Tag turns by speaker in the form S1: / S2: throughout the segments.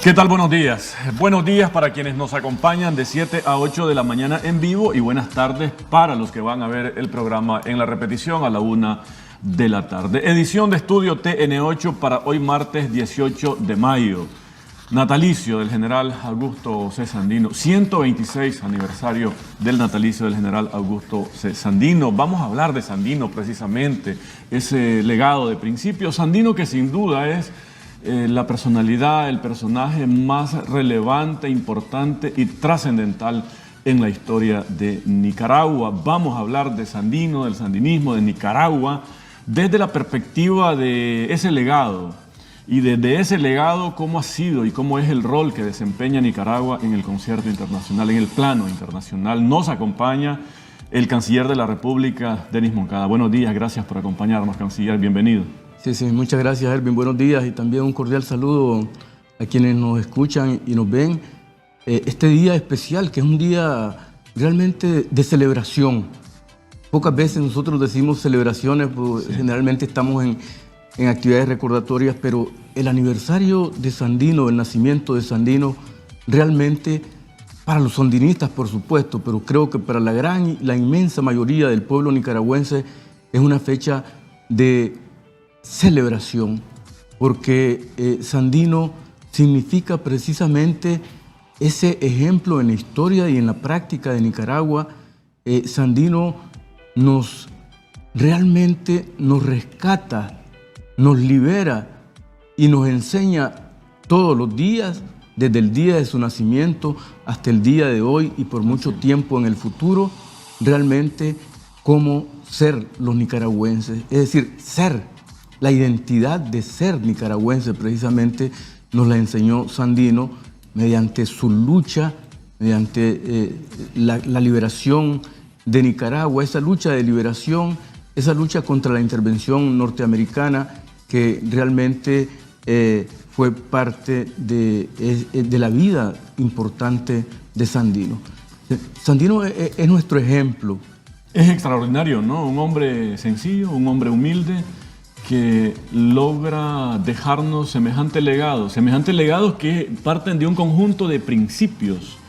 S1: ¿Qué tal? Buenos días. Buenos días para quienes nos acompañan de 7 a 8 de la mañana en vivo y buenas tardes para los que van a ver el programa en la repetición a la 1 de la tarde. Edición de Estudio TN8 para hoy martes 18 de mayo. Natalicio del general Augusto C. Sandino. 126 aniversario del natalicio del general Augusto C. Sandino. Vamos a hablar de Sandino precisamente, ese legado de principios. Sandino que sin duda es la personalidad, el personaje más relevante, importante y trascendental en la historia de Nicaragua. Vamos a hablar de Sandino, del sandinismo, de Nicaragua, desde la perspectiva de ese legado y desde ese legado cómo ha sido y cómo es el rol que desempeña Nicaragua en el concierto internacional, en el plano internacional. Nos acompaña el canciller de la República, Denis Moncada. Buenos días, gracias por acompañarnos, canciller, bienvenido.
S2: Sí, muchas gracias, Erwin. Buenos días y también un cordial saludo a quienes nos escuchan y nos ven. Este día especial, que es un día realmente de celebración. Pocas veces nosotros decimos celebraciones, pues, generalmente estamos en actividades recordatorias, pero el aniversario de Sandino, el nacimiento de Sandino, realmente para los sandinistas, por supuesto, pero creo que para la inmensa mayoría del pueblo nicaragüense es una fecha de celebración, porque Sandino significa precisamente ese ejemplo en la historia y en la práctica de Nicaragua. Sandino realmente nos rescata, nos libera y nos enseña todos los días, desde el día de su nacimiento hasta el día de hoy y por mucho tiempo en el futuro, realmente cómo ser los nicaragüenses, es decir, ser. La identidad de ser nicaragüense precisamente nos la enseñó Sandino mediante su lucha, mediante la liberación de Nicaragua, esa lucha de liberación, esa lucha contra la intervención norteamericana que realmente fue parte de la vida importante de Sandino. Sandino es nuestro ejemplo.
S1: Es extraordinario, ¿no? Un hombre sencillo, un hombre humilde, que logra dejarnos semejantes legados que parten de un conjunto de principios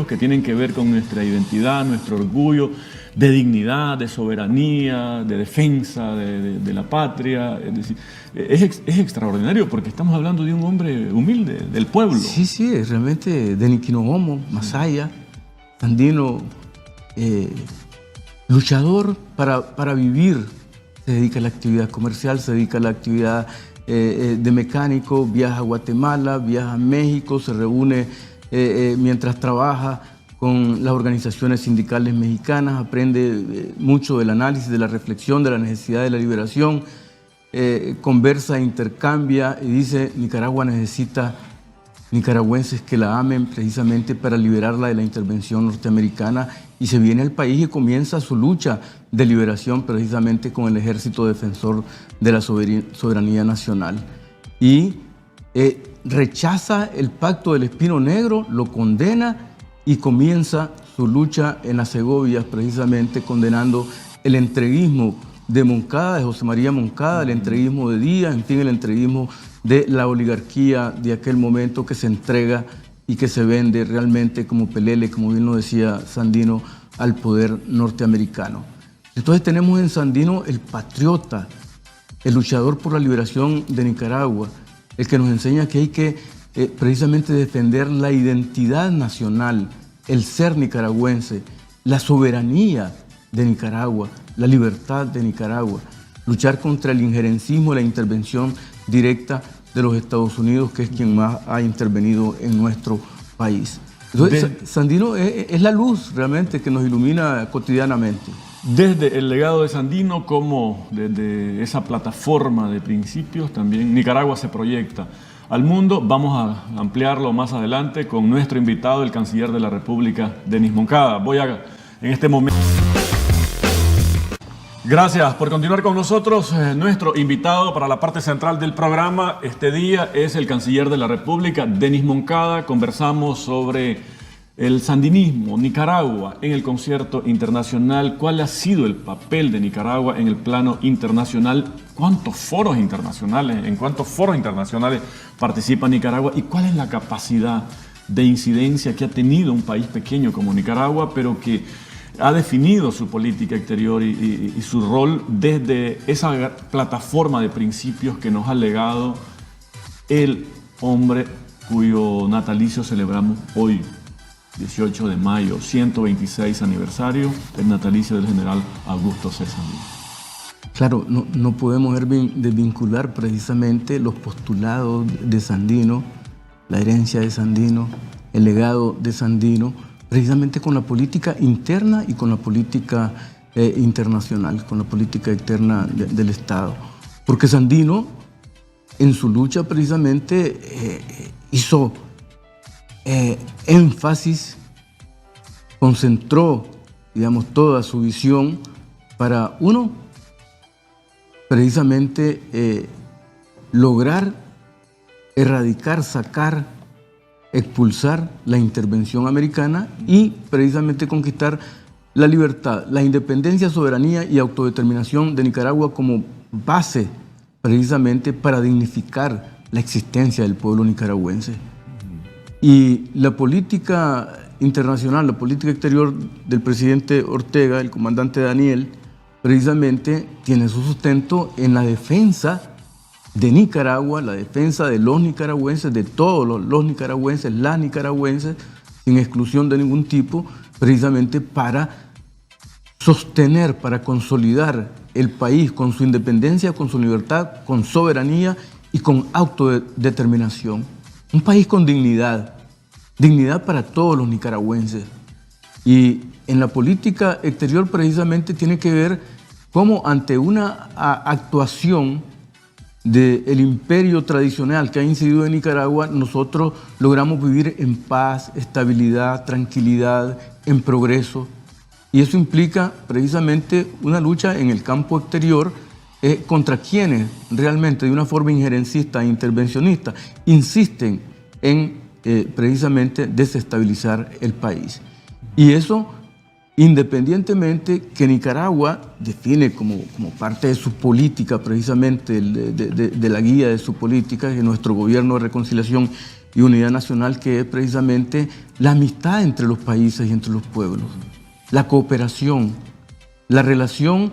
S1: que tienen que ver con nuestra identidad, nuestro orgullo, de dignidad, de soberanía, de defensa de la patria. Es decir, es extraordinario porque estamos hablando de un hombre humilde, del pueblo.
S2: Sí, realmente de Niquinohomo, Masaya, Sandino, luchador para vivir. Se dedica a la actividad comercial, se dedica a la actividad de mecánico, viaja a Guatemala, viaja a México, se reúne mientras trabaja con las organizaciones sindicales mexicanas, aprende mucho del análisis, de la reflexión, de la necesidad de la liberación, conversa, intercambia y dice: Nicaragua necesita nicaragüenses que la amen precisamente para liberarla de la intervención norteamericana, y se viene al país y comienza su lucha de liberación precisamente con el Ejército Defensor de la Soberanía Nacional. Y rechaza el Pacto del Espino Negro, lo condena y comienza su lucha en las Segovias, precisamente condenando el entreguismo de Moncada, de José María Moncada, el entreguismo de Díaz, en fin, el entreguismo de la oligarquía de aquel momento que se entrega y que se vende realmente como pelele, como bien lo decía Sandino, al poder norteamericano. Entonces tenemos en Sandino el patriota, el luchador por la liberación de Nicaragua, el que nos enseña que hay que precisamente defender la identidad nacional, el ser nicaragüense, la soberanía de Nicaragua, la libertad de Nicaragua, luchar contra el injerencismo y la intervención directa de los Estados Unidos, que es quien más ha intervenido en nuestro país. Entonces, Sandino es la luz realmente que nos ilumina cotidianamente.
S1: Desde el legado de Sandino, como desde esa plataforma de principios, también Nicaragua se proyecta al mundo. Vamos a ampliarlo más adelante con nuestro invitado, el canciller de la República, Denis Moncada. En este momento... Gracias por continuar con nosotros. Nuestro invitado para la parte central del programa este día es el canciller de la República, Denis Moncada. Conversamos sobre El sandinismo, Nicaragua, en el concierto internacional. ¿Cuál ha sido el papel de Nicaragua en el plano internacional? ¿En cuántos foros internacionales participa Nicaragua? ¿Y cuál es la capacidad de incidencia que ha tenido un país pequeño como Nicaragua, pero que ha definido su política exterior y su rol desde esa plataforma de principios que nos ha legado el hombre cuyo natalicio celebramos hoy, 18 de mayo, 126 aniversario del natalicio del general Augusto C. Sandino?
S2: Claro, no podemos desvincular precisamente los postulados de Sandino, la herencia de Sandino, el legado de Sandino, precisamente con la política interna y con la política internacional, con la política externa del Estado. Porque Sandino, en su lucha precisamente, hizo énfasis, concentró, digamos, toda su visión para, uno, precisamente lograr erradicar, sacar, expulsar la intervención americana y precisamente conquistar la libertad, la independencia, soberanía y autodeterminación de Nicaragua como base precisamente para dignificar la existencia del pueblo nicaragüense. Y la política internacional, la política exterior del presidente Ortega, el comandante Daniel, precisamente tiene su sustento en la defensa de Nicaragua, la defensa de los nicaragüenses, de todos los nicaragüenses, las nicaragüenses, sin exclusión de ningún tipo, precisamente para sostener, para consolidar el país con su independencia, con su libertad, con soberanía y con autodeterminación. Un país con dignidad, dignidad para todos los nicaragüenses. Y en la política exterior precisamente tiene que ver cómo ante una actuación del imperio tradicional que ha incidido en Nicaragua, nosotros logramos vivir en paz, estabilidad, tranquilidad, en progreso. Y eso implica precisamente una lucha en el campo exterior contra quienes realmente de una forma injerencista e intervencionista insisten en precisamente desestabilizar el país. Y eso independientemente que Nicaragua define como parte de su política, precisamente de la guía de su política, de nuestro gobierno de reconciliación y unidad nacional, que es precisamente la amistad entre los países y entre los pueblos, la cooperación, la relación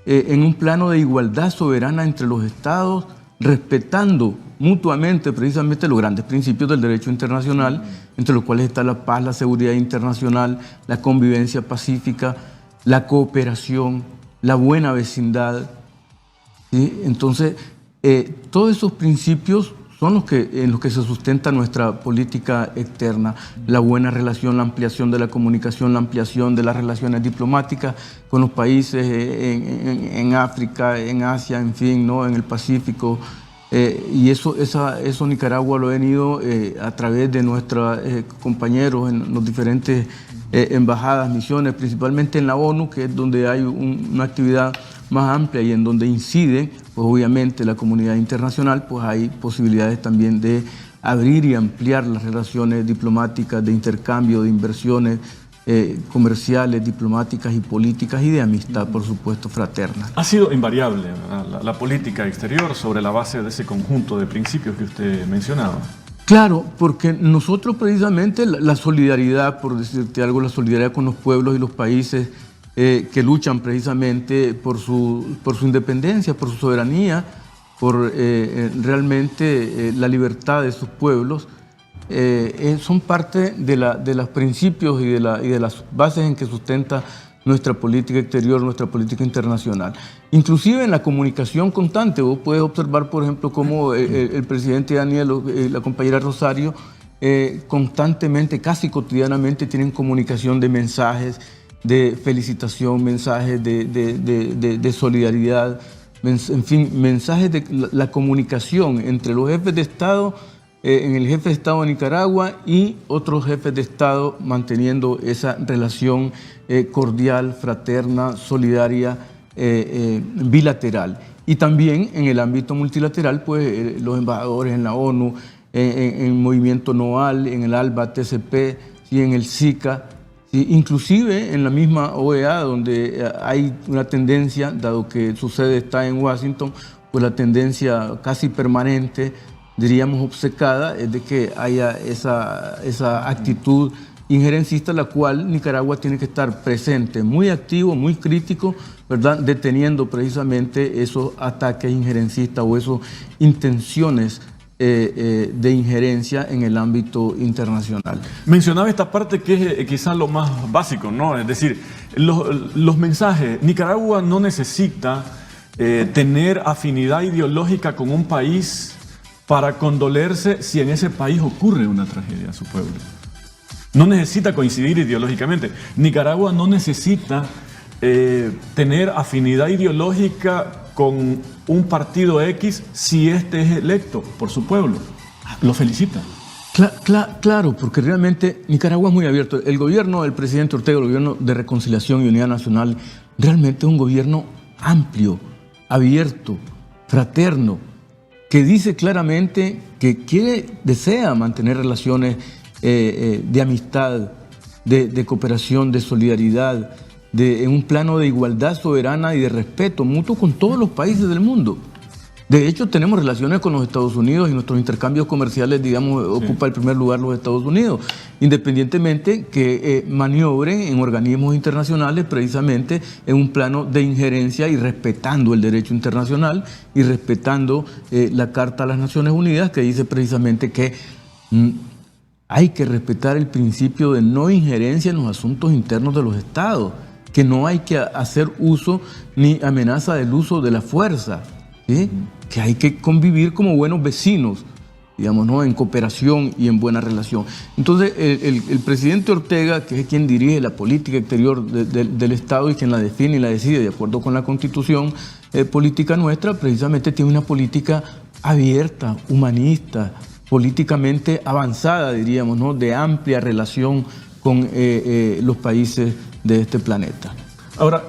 S2: en un plano de igualdad soberana entre los estados, respetando mutuamente precisamente los grandes principios del derecho internacional, entre los cuales está la paz, la seguridad internacional, la convivencia pacífica, la cooperación, la buena vecindad. ¿Sí? Entonces, todos esos principios son en los que se sustenta nuestra política externa, la buena relación, la ampliación de la comunicación, la ampliación de las relaciones diplomáticas con los países en África, en Asia, en fin, ¿no? En el Pacífico. Y eso Nicaragua lo ha venido a través de nuestros compañeros en los diferentes embajadas, misiones, principalmente en la ONU, que es donde hay una actividad más amplia y en donde incide, pues obviamente la comunidad internacional, pues hay posibilidades también de abrir y ampliar las relaciones diplomáticas, de intercambio, de inversiones comerciales, diplomáticas y políticas y de amistad, por supuesto, fraterna.
S1: Ha sido invariable la política exterior sobre la base de ese conjunto de principios que usted mencionaba.
S2: Claro, porque nosotros precisamente la solidaridad, por decirte algo, la solidaridad con los pueblos y los países que luchan precisamente por su independencia, por su soberanía, por realmente la libertad de sus pueblos, son parte de los principios y de las bases en que sustenta nuestra política exterior, nuestra política internacional. Inclusive en la comunicación constante, vos puedes observar, por ejemplo, cómo el presidente Daniel, la compañera Rosario, constantemente, casi cotidianamente, tienen comunicación de mensajes de felicitación, mensajes de solidaridad, en fin, mensajes de la comunicación entre los jefes de Estado, en el jefe de Estado de Nicaragua y otros jefes de Estado, manteniendo esa relación cordial, fraterna, solidaria, bilateral. Y también en el ámbito multilateral, pues los embajadores en la ONU, en Movimiento NOAL, en el ALBA, TCP, ¿sí? En el SICA, ¿sí? Inclusive en la misma OEA, donde hay una tendencia, dado que su sede está en Washington, pues la tendencia casi permanente, diríamos obcecada, es de que haya esa actitud injerencista, la cual Nicaragua tiene que estar presente, muy activo, muy crítico, ¿verdad? Deteniendo precisamente esos ataques injerencistas o esas intenciones de injerencia en el ámbito internacional.
S1: Mencionaba esta parte que es quizás lo más básico, ¿no? Es decir, los mensajes. Nicaragua no necesita tener afinidad ideológica con un país para condolerse si en ese país ocurre una tragedia a su pueblo. No necesita coincidir ideológicamente. Nicaragua no necesita tener afinidad ideológica con un partido X si este es electo por su pueblo. Lo felicita.
S2: Claro, porque realmente Nicaragua es muy abierto. El gobierno del presidente Ortega, el gobierno de Reconciliación y Unidad Nacional, realmente es un gobierno amplio, abierto, fraterno, que dice claramente que desea mantener relaciones de amistad, de cooperación, de solidaridad, en un plano de igualdad soberana y de respeto mutuo con todos los países del mundo. De hecho, tenemos relaciones con los Estados Unidos y nuestros intercambios comerciales, digamos, ocupa el primer lugar los Estados Unidos, independientemente que maniobren en organismos internacionales precisamente en un plano de injerencia y respetando el derecho internacional y respetando la Carta de las Naciones Unidas, que dice precisamente que hay que respetar el principio de no injerencia en los asuntos internos de los estados, que no hay que hacer uso ni amenaza del uso de la fuerza, ¿sí? Que hay que convivir como buenos vecinos, digamos, ¿no? En cooperación y en buena relación. Entonces, el presidente Ortega, que es quien dirige la política exterior del Estado y quien la define y la decide de acuerdo con la Constitución política nuestra, precisamente tiene una política abierta, humanista, políticamente avanzada, diríamos, ¿no? De amplia relación con los países de este planeta.
S1: Ahora,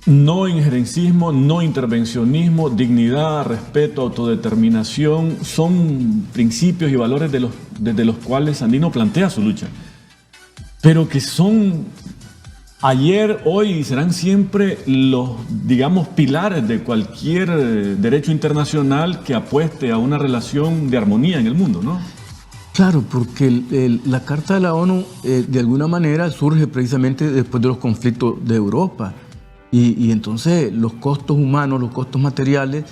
S1: no injerencismo, no intervencionismo, dignidad, respeto, autodeterminación, son principios y valores desde los cuales Sandino plantea su lucha, pero que son ayer, hoy y serán siempre los, digamos, pilares de cualquier derecho internacional que apueste a una relación de armonía en el mundo, ¿no?
S2: Claro, porque la Carta de la ONU de alguna manera surge precisamente después de los conflictos de Europa y entonces los costos humanos, los costos materiales,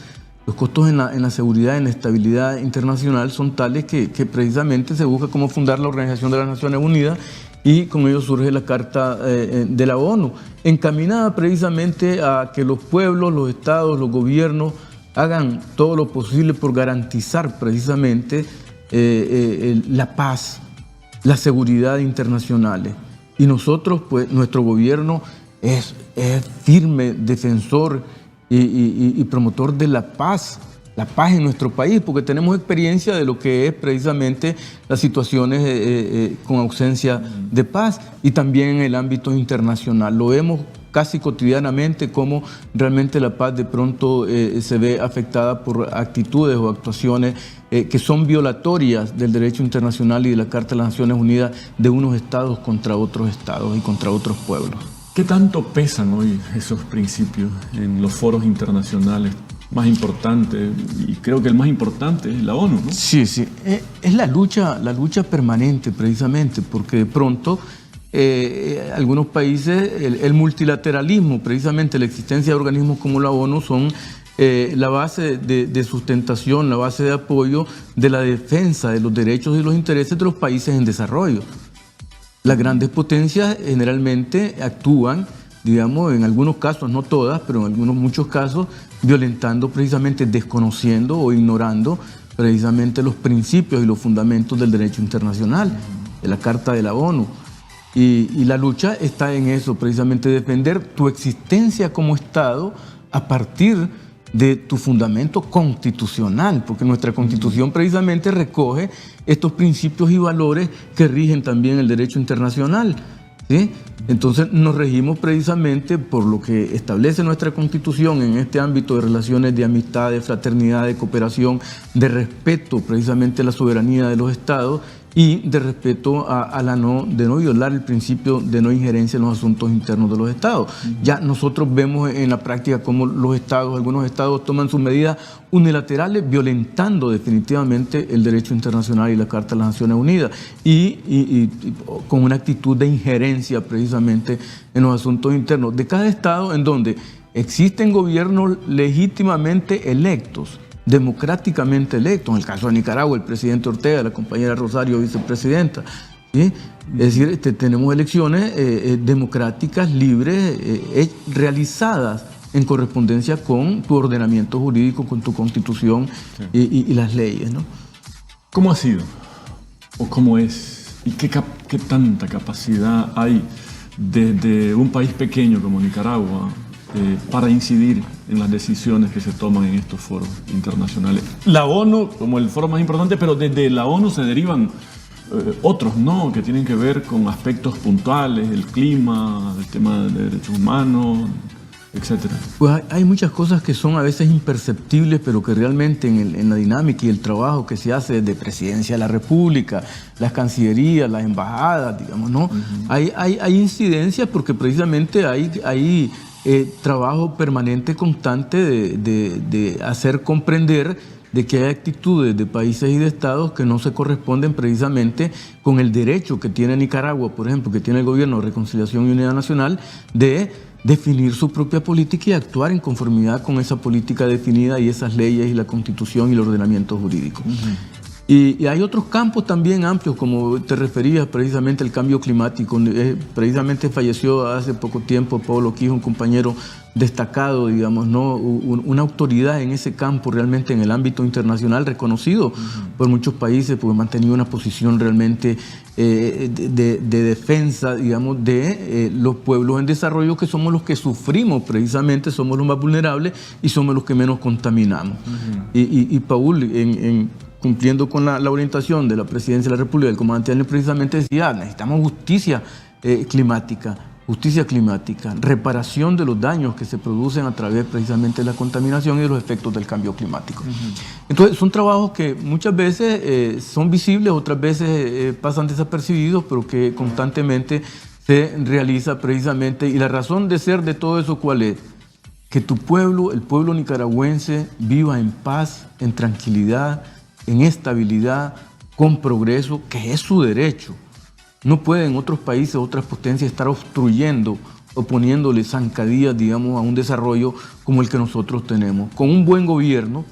S2: los costos en la seguridad, en la estabilidad internacional son tales que precisamente se busca cómo fundar la Organización de las Naciones Unidas y con ello surge la Carta de la ONU, encaminada precisamente a que los pueblos, los estados, los gobiernos hagan todo lo posible por garantizar precisamente la paz, la seguridad internacionales. Y nosotros, pues, nuestro gobierno es firme defensor y promotor de la paz en nuestro país, porque tenemos experiencia de lo que es precisamente las situaciones con ausencia de paz y también en el ámbito internacional. Lo vemos casi cotidianamente cómo realmente la paz de pronto se ve afectada por actitudes o actuaciones que son violatorias del derecho internacional y de la Carta de las Naciones Unidas de unos estados contra otros estados y contra otros pueblos.
S1: ¿Qué tanto pesan hoy esos principios en los foros internacionales más importantes? Y creo que el más importante es la ONU, ¿no?
S2: Sí. Es la lucha permanente precisamente, porque de pronto algunos países, el multilateralismo, precisamente la existencia de organismos como la ONU son la base de sustentación, la base de apoyo de la defensa de los derechos y los intereses de los países en desarrollo. Las grandes potencias generalmente actúan, digamos, en algunos casos, no todas, pero en muchos casos, violentando precisamente, desconociendo o ignorando precisamente los principios y los fundamentos del derecho internacional, de la Carta de la ONU. Y la lucha está en eso, precisamente defender tu existencia como Estado a partir de tu fundamento constitucional, porque nuestra Constitución precisamente recoge estos principios y valores que rigen también el derecho internacional, ¿sí? Entonces nos regimos precisamente por lo que establece nuestra Constitución en este ámbito de relaciones de amistad, de fraternidad, de cooperación, de respeto precisamente a la soberanía de los estados y de respeto de no violar el principio de no injerencia en los asuntos internos de los estados. Ya nosotros vemos en la práctica cómo algunos estados toman sus medidas unilaterales, violentando definitivamente el derecho internacional y la Carta de las Naciones Unidas y con una actitud de injerencia precisamente en los asuntos internos de cada estado, en donde existen gobiernos legítimamente electos, democráticamente electos. En el caso de Nicaragua, el presidente Ortega, la compañera Rosario, vicepresidenta. ¿Sí? Es decir, tenemos elecciones democráticas, libres, realizadas en correspondencia con tu ordenamiento jurídico, con tu constitución y las leyes, ¿no?
S1: ¿Cómo ha sido? ¿O cómo es? ¿Y qué tanta capacidad hay desde un país pequeño como Nicaragua para incidir en las decisiones que se toman en estos foros internacionales? La ONU como el foro más importante, pero desde la ONU se derivan otros, ¿no?, que tienen que ver con aspectos puntuales, el clima, el tema de derechos humanos, etcétera.
S2: Pues hay muchas cosas que son a veces imperceptibles, pero que realmente en la dinámica y el trabajo que se hace desde Presidencia de la República, las cancillerías, las embajadas, digamos, ¿no? Hay incidencias porque precisamente hay trabajo permanente, constante de hacer comprender de que hay actitudes de países y de estados que no se corresponden precisamente con el derecho que tiene Nicaragua, por ejemplo, que tiene el Gobierno de Reconciliación y Unidad Nacional, de definir su propia política y actuar en conformidad con esa política definida y esas leyes y la Constitución y el ordenamiento jurídico. Y hay otros campos también amplios, como te referías precisamente al cambio climático. Precisamente falleció hace poco tiempo Pablo Quijo, un compañero destacado, digamos, ¿no? Una autoridad en ese campo realmente en el ámbito internacional, reconocido por muchos países, porque ha mantenido una posición realmente de defensa, digamos, de los pueblos en desarrollo, que somos los que sufrimos precisamente, somos los más vulnerables y somos los que menos contaminamos. Y Paul, cumpliendo con la orientación de la Presidencia de la República, el comandante Daniel precisamente decía, necesitamos justicia climática, reparación de los daños que se producen a través precisamente de la contaminación y de los efectos del cambio climático. Entonces son trabajos que muchas veces son visibles, otras veces pasan desapercibidos, pero que constantemente se realiza precisamente. Y la razón de ser de todo eso, ¿cuál es? Que tu pueblo, el pueblo nicaragüense, viva en paz, en tranquilidad, en estabilidad, con progreso, que es su derecho. No pueden otros países, otras potencias estar obstruyendo o poniéndole zancadillas, digamos, a un desarrollo como el que nosotros tenemos. Con un buen gobierno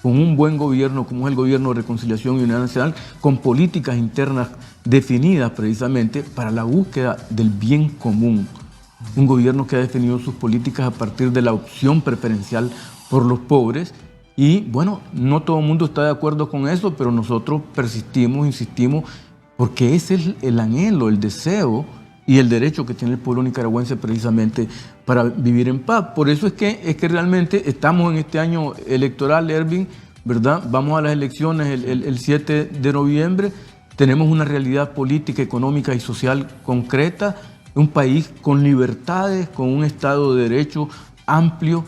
S2: como es el Gobierno de Reconciliación y Unidad Nacional, con políticas internas definidas precisamente para la búsqueda del bien común. Un gobierno que ha definido sus políticas a partir de la opción preferencial por los pobres. Y bueno, no todo el mundo está de acuerdo con eso, pero nosotros persistimos, insistimos, porque ese es el anhelo, el deseo y el derecho que tiene el pueblo nicaragüense precisamente para vivir en paz. Por eso es que realmente estamos en este año electoral, Ervin, ¿verdad? Vamos a las elecciones el 7 de noviembre, tenemos una realidad política, económica y social concreta, un país con libertades, con un Estado de Derecho amplio,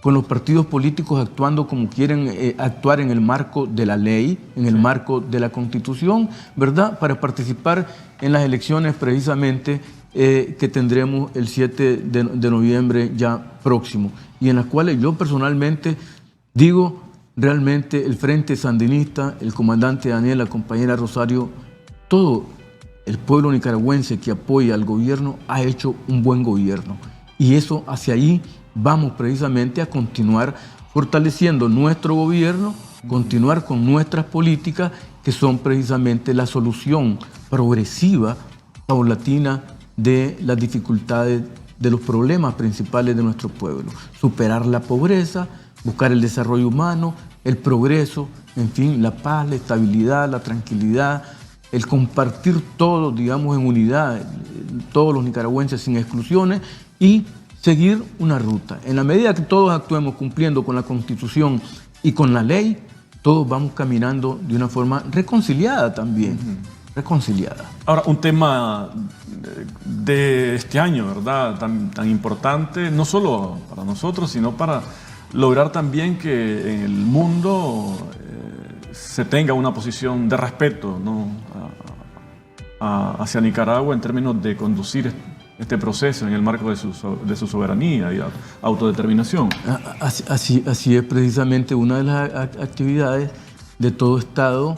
S2: con los partidos políticos actuando como quieren actuar en el marco de la ley, en el marco de la Constitución, ¿verdad? Para participar en las elecciones precisamente que tendremos el 7 de noviembre ya próximo, y en las cuales yo personalmente digo, realmente el Frente Sandinista, el comandante Daniel, la compañera Rosario, todo el pueblo nicaragüense que apoya al gobierno ha hecho un buen gobierno, y eso hacia ahí vamos precisamente a continuar fortaleciendo nuestro gobierno, continuar con nuestras políticas que son precisamente la solución progresiva, paulatina de las dificultades, de los problemas principales de nuestro pueblo. Superar la pobreza, buscar el desarrollo humano, el progreso, en fin, la paz, la estabilidad, la tranquilidad, el compartir todo, digamos, en unidad, todos los nicaragüenses sin exclusiones, y seguir una ruta. En la medida que todos actuemos cumpliendo con la Constitución y con la ley, todos vamos caminando de una forma reconciliada también. reconciliada.
S1: Ahora, un tema de este año, ¿verdad? Tan importante, no solo para nosotros, sino para lograr también que en el mundo se tenga una posición de respeto, ¿no? Hacia Nicaragua en términos de conducir este proceso en el marco de su soberanía y autodeterminación.
S2: Así es precisamente una de las actividades de todo Estado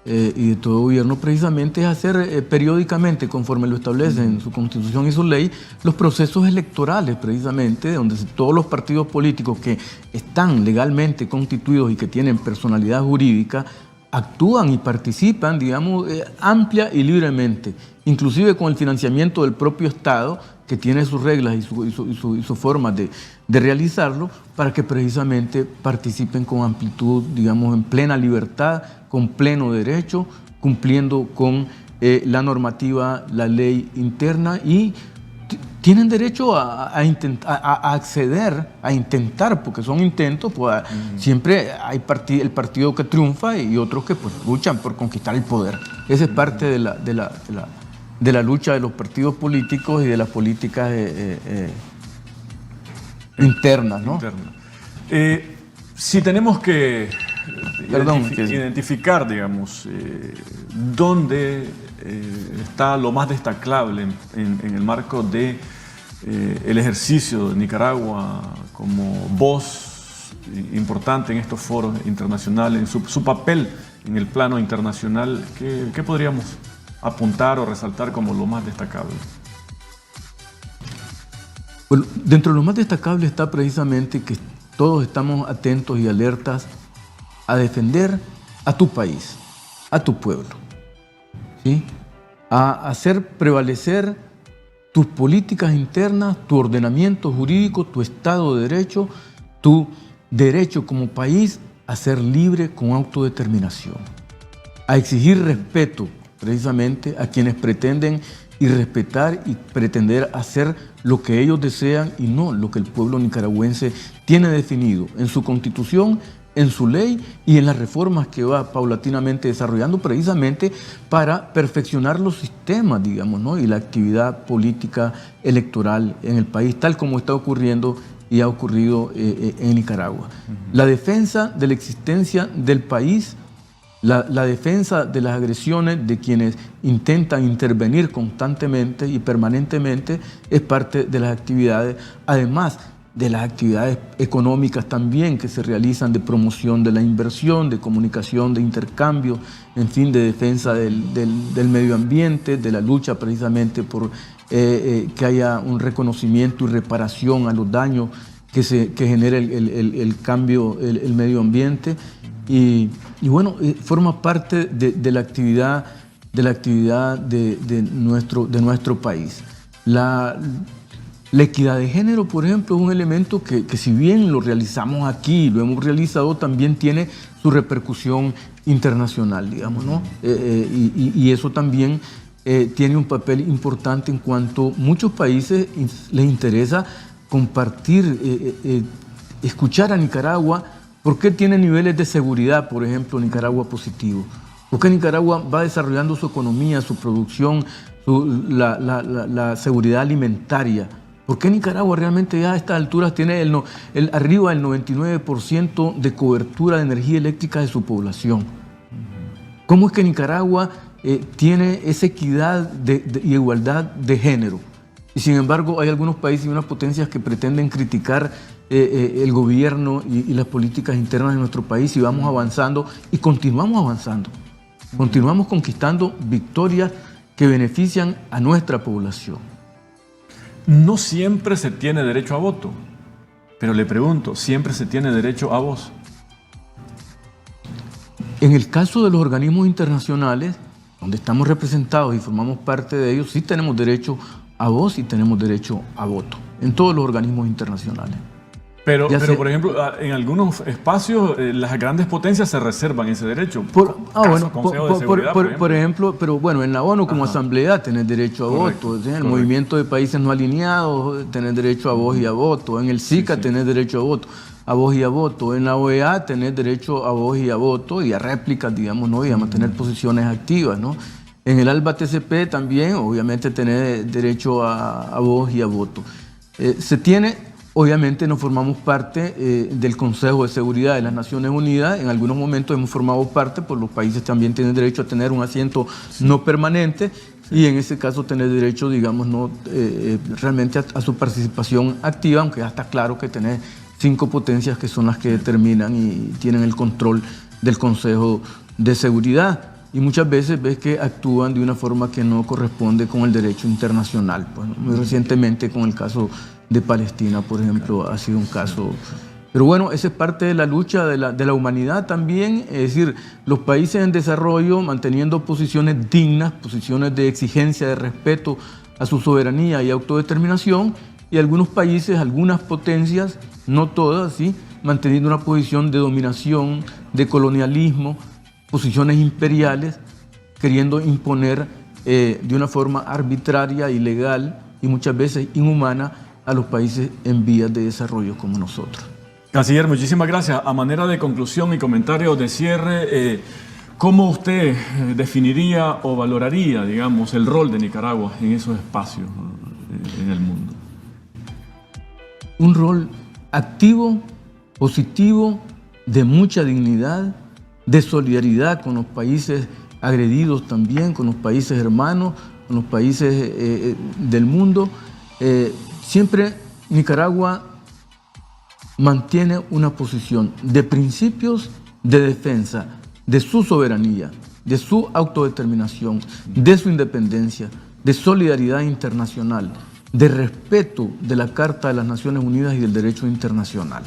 S2: y de todo gobierno, precisamente es hacer periódicamente, conforme lo establece en su Constitución y su ley, los procesos electorales, precisamente, donde todos los partidos políticos que están legalmente constituidos y que tienen personalidad jurídica actúan y participan, digamos, amplia y libremente, inclusive con el financiamiento del propio Estado, que tiene sus reglas y sus formas de realizarlo, para que precisamente participen con amplitud, digamos, en plena libertad, con pleno derecho, cumpliendo con la normativa, la ley interna, y tienen derecho a acceder, a intentar, porque son intentos, pues siempre hay el partido que triunfa y otros que pues luchan por conquistar el poder. Esa es parte de la lucha de los partidos políticos y de las políticas internas, ¿no?
S1: Si tenemos que identificar, digamos, dónde está lo más destacable en el marco de el ejercicio de Nicaragua como voz importante en estos foros internacionales, en su papel en el plano internacional, ¿qué podríamos apuntar o resaltar como lo más destacable?
S2: Bueno, dentro de lo más destacable está precisamente que todos estamos atentos y alertas a defender a tu país, a tu pueblo, ¿sí? A hacer prevalecer tus políticas internas, tu ordenamiento jurídico, tu Estado de Derecho, tu derecho como país a ser libre con autodeterminación, a exigir respeto precisamente a quienes pretenden irrespetar y pretender hacer lo que ellos desean y no lo que el pueblo nicaragüense tiene definido en su Constitución, en su ley y en las reformas que va paulatinamente desarrollando precisamente para perfeccionar los sistemas, digamos, ¿no? Y la actividad política electoral en el país, tal como está ocurriendo y ha ocurrido en Nicaragua. La defensa de la existencia del país, la defensa de las agresiones de quienes intentan intervenir constantemente y permanentemente es parte de las actividades, además de las actividades económicas también que se realizan de promoción de la inversión, de comunicación, de intercambio, en fin, de defensa del medio ambiente, de la lucha precisamente por que haya un reconocimiento y reparación a los daños que genera el cambio, el medio ambiente. Y bueno, forma parte de la actividad de nuestro país. La equidad de género, por ejemplo, es un elemento que si bien lo realizamos aquí, lo hemos realizado, también tiene su repercusión internacional, digamos, ¿no? Y eso también tiene un papel importante en cuanto a muchos países les interesa compartir, escuchar a Nicaragua. ¿Por qué tiene niveles de seguridad, por ejemplo, Nicaragua positivos? ¿Por qué Nicaragua va desarrollando su economía, su producción, la seguridad alimentaria? ¿Por qué Nicaragua realmente ya a estas alturas tiene arriba del 99% de cobertura de energía eléctrica de su población? ¿Cómo es que Nicaragua tiene esa equidad y igualdad de género? Y sin embargo hay algunos países y unas potencias que pretenden criticar el gobierno y las políticas internas de nuestro país, y vamos avanzando y continuamos avanzando. Continuamos conquistando victorias que benefician a nuestra población.
S1: No siempre se tiene derecho a voto, pero le pregunto, ¿siempre se tiene derecho a voz?
S2: En el caso de los organismos internacionales, donde estamos representados y formamos parte de ellos, sí tenemos derecho a voz y tenemos derecho a voto, en todos los organismos internacionales.
S1: Pero por ejemplo, en algunos espacios las grandes potencias se reservan ese derecho.
S2: Por ejemplo, pero bueno, en la ONU como asamblea tenés derecho a voto, en el movimiento de países no alineados tenés derecho a voz y a voto, en el SICA tenés derecho a voz y a voto, en la OEA tenés derecho a voz y a voto y a réplicas, digamos, ¿no? Y a mantener posiciones activas, ¿no? En el ALBA TCP también, obviamente, tener derecho a voz y a voto. Se tiene, obviamente, no formamos parte del Consejo de Seguridad de las Naciones Unidas. En algunos momentos hemos formado parte, pues los países también tienen derecho a tener un asiento no permanente y en ese caso tener derecho, digamos, realmente a su participación activa, aunque ya está claro que tener 5 potencias que son las que determinan y tienen el control del Consejo de Seguridad. Y muchas veces ves que actúan de una forma que no corresponde con el derecho internacional. Pues, muy recientemente con el caso de Palestina, por ejemplo, ha sido un caso. Pero bueno, esa es parte de la lucha de la humanidad también, es decir, los países en desarrollo manteniendo posiciones dignas, posiciones de exigencia, de respeto a su soberanía y autodeterminación, y algunos países, algunas potencias, no todas, ¿sí?, manteniendo una posición de dominación, de colonialismo, posiciones imperiales, queriendo imponer de una forma arbitraria, ilegal y muchas veces inhumana a los países en vías de desarrollo como nosotros.
S1: Canciller, muchísimas gracias. A manera de conclusión y comentario de cierre, ¿cómo usted definiría o valoraría, digamos, el rol de Nicaragua en esos espacios en el mundo?
S2: Un rol activo, positivo, de mucha dignidad, de solidaridad con los países agredidos también, con los países hermanos, con los países del mundo. Siempre Nicaragua mantiene una posición de principios de defensa de su soberanía, de su autodeterminación, de su independencia, de solidaridad internacional, de respeto de la Carta de las Naciones Unidas y del derecho internacional.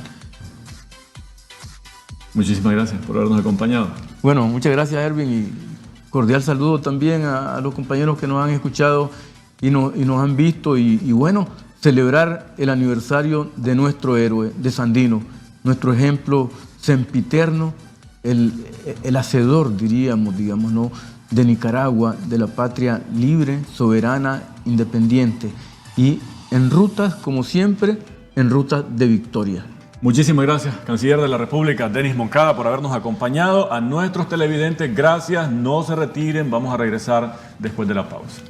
S1: Muchísimas gracias por habernos acompañado.
S2: Bueno, muchas gracias, Erwin, y cordial saludo también a los compañeros que nos han escuchado y nos han visto. Y bueno, celebrar el aniversario de nuestro héroe, de Sandino, nuestro ejemplo sempiterno, el hacedor, diríamos, ¿no?, de Nicaragua, de la patria libre, soberana, independiente, y en rutas, como siempre, en rutas de victoria.
S1: Muchísimas gracias, Canciller de la República, Denis Moncada, por habernos acompañado. A nuestros televidentes, gracias, no se retiren, vamos a regresar después de la pausa.